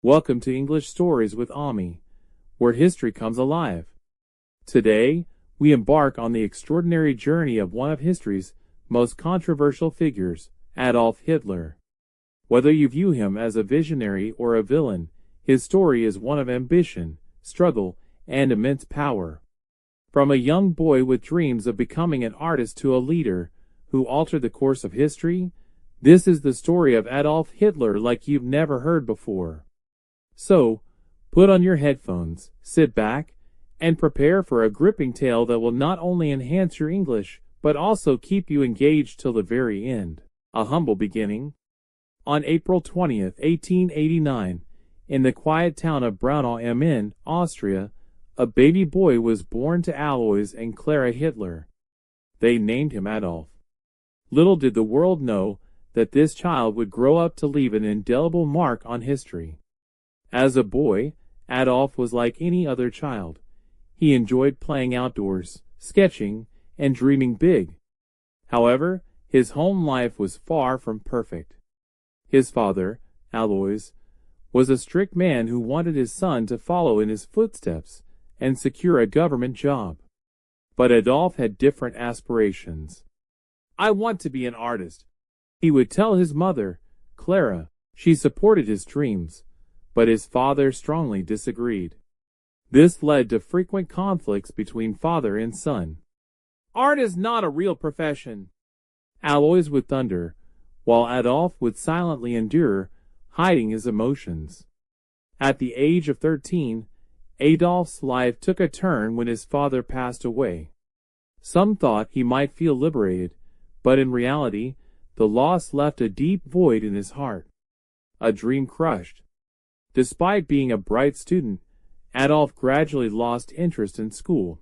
Welcome to English Stories with Ami, where history comes alive. Today, we embark on the extraordinary journey of one of history's most controversial figures, Adolf Hitler. Whether you view him as a visionary or a villain, his story is one of ambition, struggle, and immense power. From a young boy with dreams of becoming an artist to a leader who altered the course of history, this is the story of Adolf Hitler like you've never heard before. So, put on your headphones, sit back, and prepare for a gripping tale that will not only enhance your English, but also keep you engaged till the very end. A humble beginning. On April 20th, 1889, in the quiet town of Braunau am Inn, Austria, a baby boy was born to Alois and Clara Hitler. They named him Adolf. Little did the world know that this child would grow up to leave an indelible mark on history. As a boy, Adolf was like any other child. He enjoyed playing outdoors, sketching, and dreaming big. However, his home life was far from perfect. His father, Alois, was a strict man who wanted his son to follow in his footsteps and secure a government job. But Adolf had different aspirations. "I want to be an artist," he would tell his mother, Clara. She supported his dreams, but his father strongly disagreed. This led to frequent conflicts between father and son. "Art is not a real profession," Alois would thunder, while Adolf would silently endure, hiding his emotions. At the age of 13, Adolf's life took a turn when his father passed away. Some thought he might feel liberated, but in reality, the loss left a deep void in his heart. A dream crushed. Despite being a bright student, Adolf gradually lost interest in school.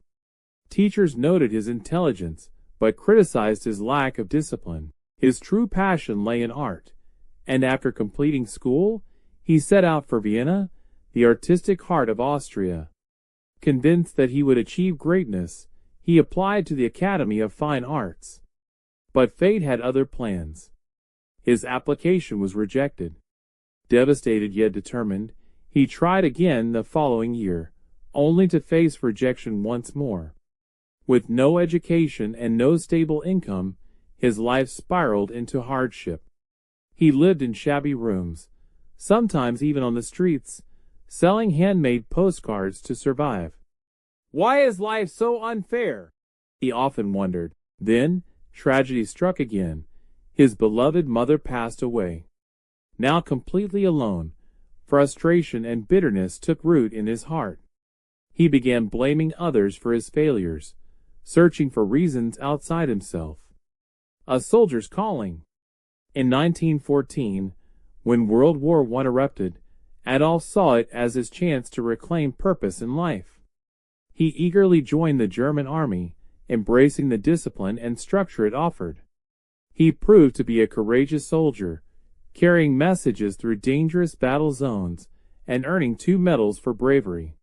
Teachers noted his intelligence, but criticized his lack of discipline. His true passion lay in art, and after completing school, he set out for Vienna, the artistic heart of Austria. Convinced that he would achieve greatness, he applied to the Academy of Fine Arts. But fate had other plans. His application was rejected. Devastated yet determined, he tried again the following year, only to face rejection once more. With no education and no stable income, his life spiraled into hardship. He lived in shabby rooms, sometimes even on the streets, selling handmade postcards to survive. "Why is life so unfair?" he often wondered. Then, tragedy struck again. His beloved mother passed away. Now completely alone, frustration and bitterness took root in his heart. He began blaming others for his failures, searching for reasons outside himself. A soldier's calling. In 1914, when World War I erupted, Adolf saw it as his chance to reclaim purpose in life. He eagerly joined the German army, embracing the discipline and structure it offered. He proved to be a courageous soldier, carrying messages through dangerous battle zones and earning 2 medals for bravery.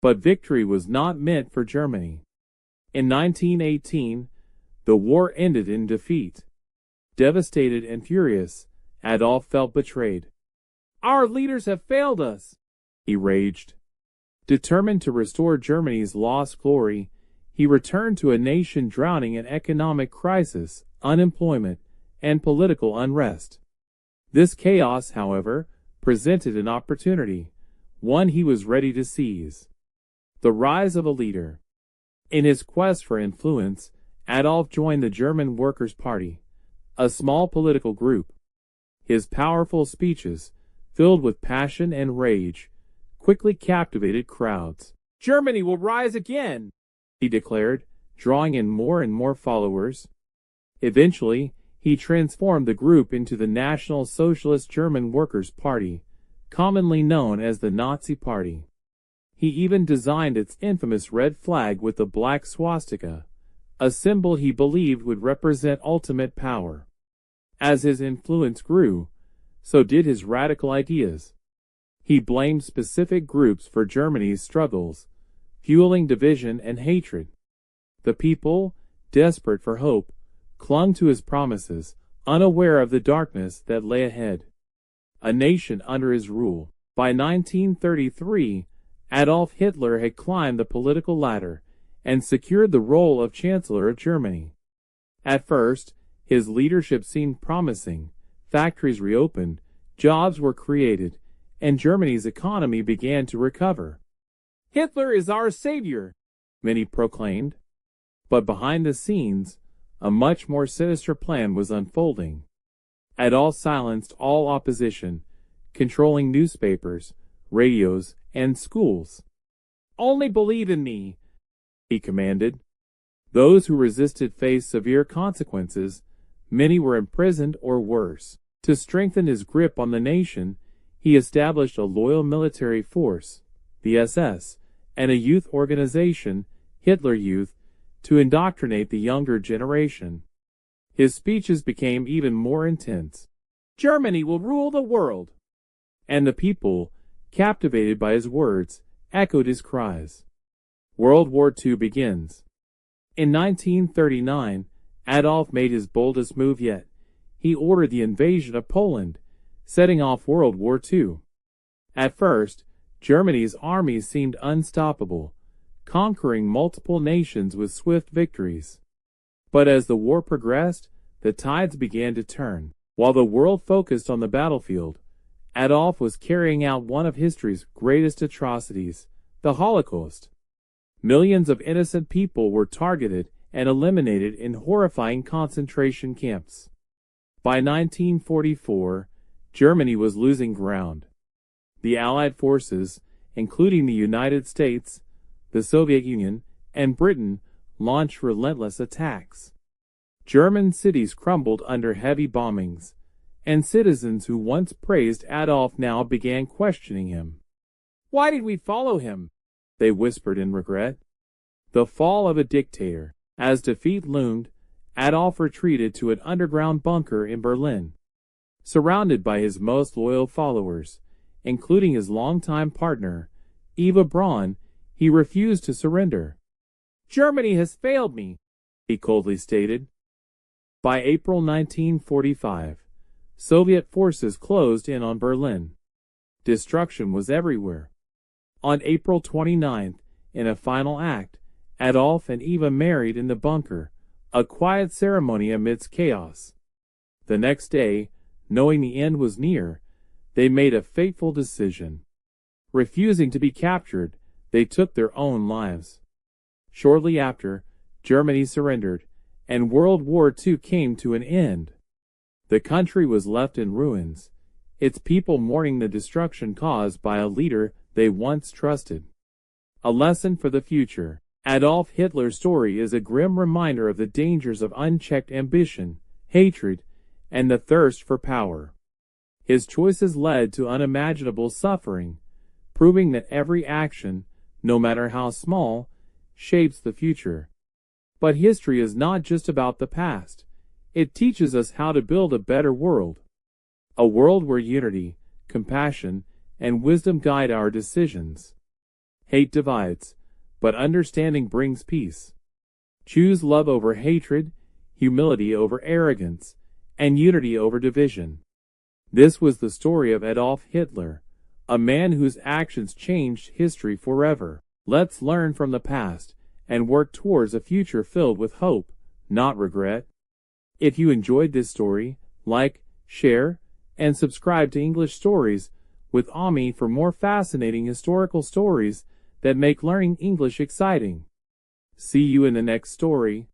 But victory was not meant for Germany. In 1918, the war ended in defeat. Devastated and furious, Adolf felt betrayed. "Our leaders have failed us," he raged. Determined to restore Germany's lost glory, he returned to a nation drowning in economic crisis, unemployment, and political unrest. This chaos, however, presented an opportunity, one he was ready to seize. The rise of a leader. In his quest for influence, Adolf joined the German Workers' Party, a small political group. His powerful speeches, filled with passion and rage, quickly captivated crowds. "Germany will rise again," he declared, drawing in more and more followers. Eventually, he transformed the group into the National Socialist German Workers' Party, commonly known as the Nazi Party. He even designed its infamous red flag with the black swastika, a symbol he believed would represent ultimate power. As his influence grew, so did his radical ideas. He blamed specific groups for Germany's struggles, fueling division and hatred. The people, desperate for hope, clung to his promises, unaware of the darkness that lay ahead. A nation under his rule. By 1933, Adolf Hitler had climbed the political ladder and secured the role of Chancellor of Germany. At first, his leadership seemed promising. Factories reopened, jobs were created, and Germany's economy began to recover. "Hitler is our savior," many proclaimed. But behind the scenes, a much more sinister plan was unfolding. Adolf silenced all opposition, controlling newspapers, radios, and schools. "Only believe in me," he commanded. Those who resisted faced severe consequences. Many were imprisoned or worse. To strengthen his grip on the nation, he established a loyal military force, the SS, and a youth organization, Hitler Youth, to indoctrinate the younger generation. His speeches became even more intense. "Germany will rule the world." And the people, captivated by his words, echoed his cries. World War II begins. In 1939, Adolf made his boldest move yet. He ordered the invasion of Poland, setting off World War II. At first, Germany's armies seemed unstoppable, conquering multiple nations with swift victories. But as the war progressed, the tides began to turn. While the world focused on the battlefield, Adolf was carrying out one of history's greatest atrocities, the Holocaust. Millions of innocent people were targeted and eliminated in horrifying concentration camps. By 1944, Germany was losing ground. The Allied forces, including the United States, the Soviet Union, and Britain, launched relentless attacks. German cities crumbled under heavy bombings, and citizens who once praised Adolf now began questioning him. "Why did we follow him?" they whispered in regret. The fall of a dictator. As defeat loomed, Adolf retreated to an underground bunker in Berlin. Surrounded by his most loyal followers, including his longtime partner, Eva Braun, he refused to surrender. "Germany has failed me," he coldly stated. By April 1945, Soviet forces closed in on Berlin. Destruction was everywhere. On April 29th, in a final act, Adolf and Eva married in the bunker, a quiet ceremony amidst chaos. The next day, knowing the end was near, they made a fateful decision. Refusing to be captured, they took their own lives. Shortly after, Germany surrendered, and World War II came to an end. The country was left in ruins, its people mourning the destruction caused by a leader they once trusted. A lesson for the future. Adolf Hitler's story is a grim reminder of the dangers of unchecked ambition, hatred, and the thirst for power. His choices led to unimaginable suffering, proving that every action, no matter how small, shapes the future. But history is not just about the past. It teaches us how to build a better world. A world where unity, compassion, and wisdom guide our decisions. Hate divides, but understanding brings peace. Choose love over hatred, humility over arrogance, and unity over division. This was the story of Adolf Hitler, a man whose actions changed history forever. Let's learn from the past and work towards a future filled with hope, not regret. If you enjoyed this story, like, share, and subscribe to English Stories with Ami for more fascinating historical stories that make learning English exciting. See you in the next story.